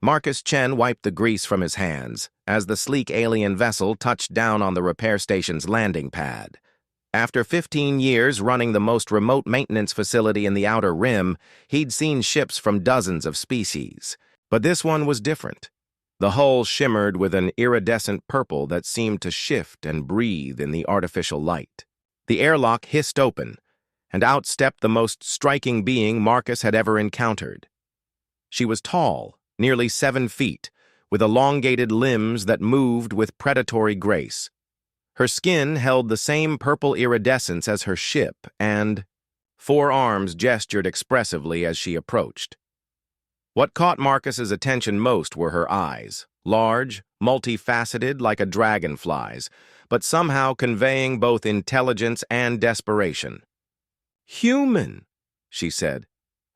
Marcus Chen wiped the grease from his hands as the sleek alien vessel touched down on the repair station's landing pad. After 15 years running the most remote maintenance facility in the Outer Rim, he'd seen ships from dozens of species. But this one was different. The hull shimmered with an iridescent purple that seemed to shift and breathe in the artificial light. The airlock hissed open, and out stepped the most striking being Marcus had ever encountered. She was tall, nearly 7 feet, with elongated limbs that moved with predatory grace. Her skin held the same purple iridescence as her ship, and 4 arms gestured expressively as she approached. What caught Marcus's attention most were her eyes, large, multifaceted like a dragonfly's, but somehow conveying both intelligence and desperation. "Human," she said,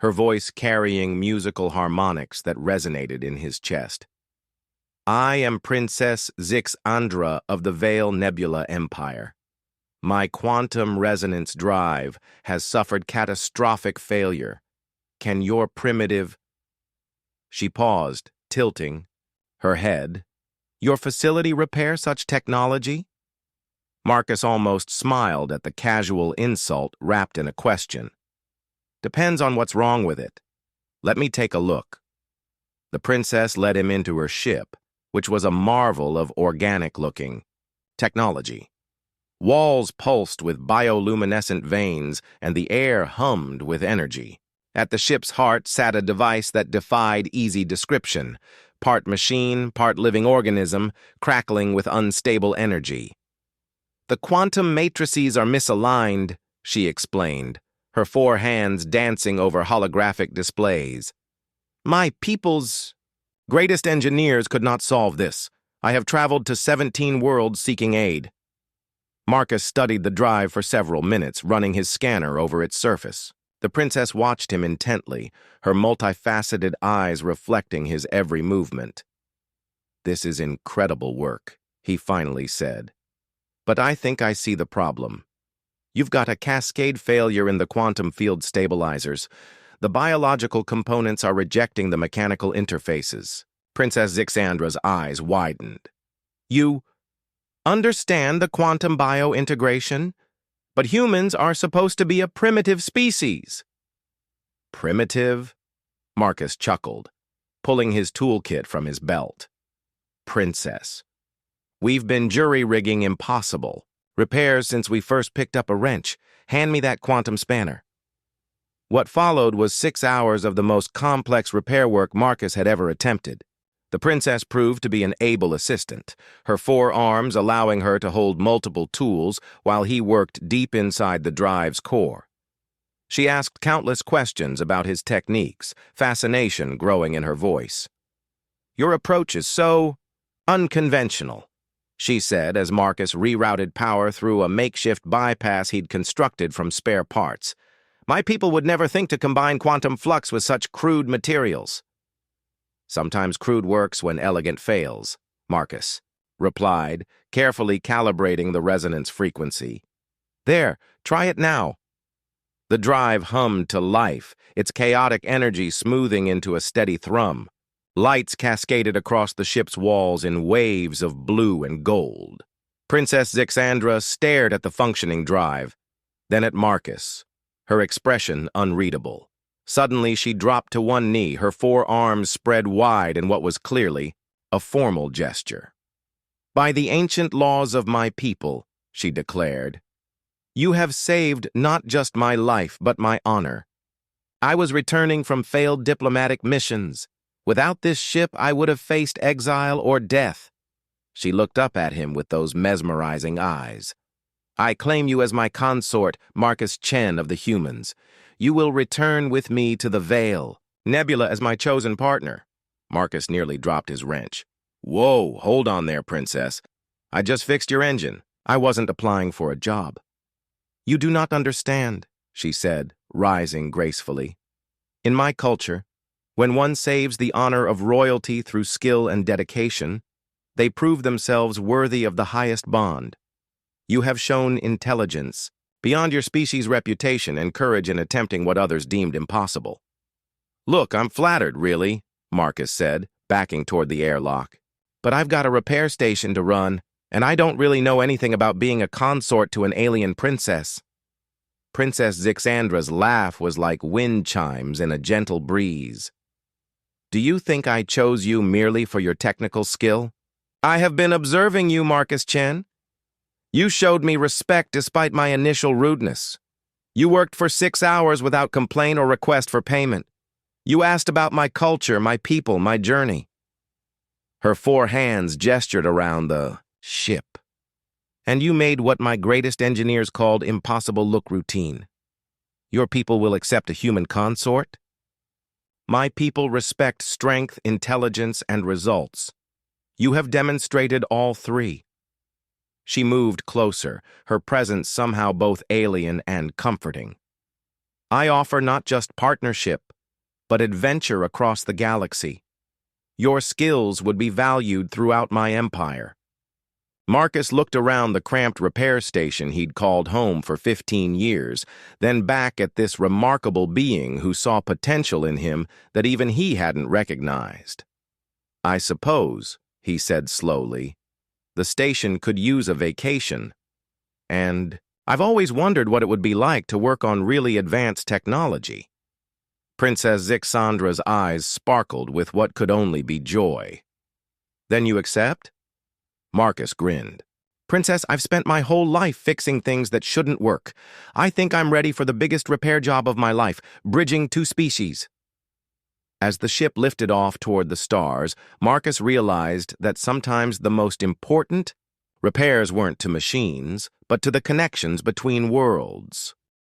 her voice carrying musical harmonics that resonated in his chest. "I am Princess Zixandra of the Vale Nebula Empire. My quantum resonance drive has suffered catastrophic failure. Can your primitive—" She paused, tilting her head. "Your facility repair such technology?" Marcus almost smiled at the casual insult wrapped in a question. "Depends on what's wrong with it. Let me take a look." The princess led him into her ship, which was a marvel of organic-looking technology. Walls pulsed with bioluminescent veins, and the air hummed with energy. At the ship's heart sat a device that defied easy description, part machine, part living organism, crackling with unstable energy. "The quantum matrices are misaligned," she explained, her 4 hands dancing over holographic displays. "My people's greatest engineers could not solve this. I have traveled to 17 worlds seeking aid." Marcus studied the drive for several minutes, running his scanner over its surface. The princess watched him intently, her multifaceted eyes reflecting his every movement. "This is incredible work," he finally said. "But I think I see the problem. You've got a cascade failure in the quantum field stabilizers. The biological components are rejecting the mechanical interfaces." Princess Zixandra's eyes widened. "You understand the quantum bio-integration? But humans are supposed to be a primitive species." "Primitive?" Marcus chuckled, pulling his toolkit from his belt. "Princess, we've been jury-rigging impossible repairs since we first picked up a wrench. Hand me that quantum spanner." What followed was 6 hours of the most complex repair work Marcus had ever attempted. The princess proved to be an able assistant, her 4 arms allowing her to hold multiple tools while he worked deep inside the drive's core. She asked countless questions about his techniques, fascination growing in her voice. "Your approach is so unconventional," she said as Marcus rerouted power through a makeshift bypass he'd constructed from spare parts. "My people would never think to combine quantum flux with such crude materials." "Sometimes crude works when elegant fails," Marcus replied, carefully calibrating the resonance frequency. "There, try it now." The drive hummed to life, its chaotic energy smoothing into a steady thrum. Lights cascaded across the ship's walls in waves of blue and gold. Princess Zixandra stared at the functioning drive, then at Marcus, her expression unreadable. Suddenly, she dropped to one knee, her 4 arms spread wide in what was clearly a formal gesture. "By the ancient laws of my people," she declared, "you have saved not just my life, but my honor. I was returning from failed diplomatic missions. Without this ship, I would have faced exile or death." She looked up at him with those mesmerizing eyes. "I claim you as my consort, Marcus Chen of the humans. You will return with me to the Vale. Nebula as my chosen partner." Marcus nearly dropped his wrench. "Whoa, hold on there, princess. I just fixed your engine. I wasn't applying for a job." "You do not understand," she said, rising gracefully. "In my culture, when one saves the honor of royalty through skill and dedication, they prove themselves worthy of the highest bond. You have shown intelligence, beyond your species' reputation and courage in attempting what others deemed impossible." "Look, I'm flattered, really," Marcus said, backing toward the airlock. But I've got a repair station to run, and I don't really know anything about being a consort to an alien princess. Princess Zixandra's laugh was like wind chimes in a gentle breeze. Do you think I chose you merely for your technical skill? I have been observing you, Marcus Chen. You showed me respect despite my initial rudeness. You worked for 6 hours without complaint or request for payment. You asked about my culture, my people, my journey. Her 4 hands gestured around the ship. And you made what my greatest engineers called impossible look routine. Your people will accept a human consort? My people respect strength, intelligence, and results. You have demonstrated all 3. She moved closer, her presence somehow both alien and comforting. I offer not just partnership, but adventure across the galaxy. Your skills would be valued throughout my empire. Marcus looked around the cramped repair station he'd called home for 15 years, then back at this remarkable being who saw potential in him that even he hadn't recognized. I suppose, he said slowly, the station could use a vacation. And I've always wondered what it would be like to work on really advanced technology. Princess Zixandra's eyes sparkled with what could only be joy. Then you accept? Marcus grinned. Princess, I've spent my whole life fixing things that shouldn't work. I think I'm ready for the biggest repair job of my life, bridging 2 species. As the ship lifted off toward the stars, Marcus realized that sometimes the most important repairs weren't to machines, but to the connections between worlds.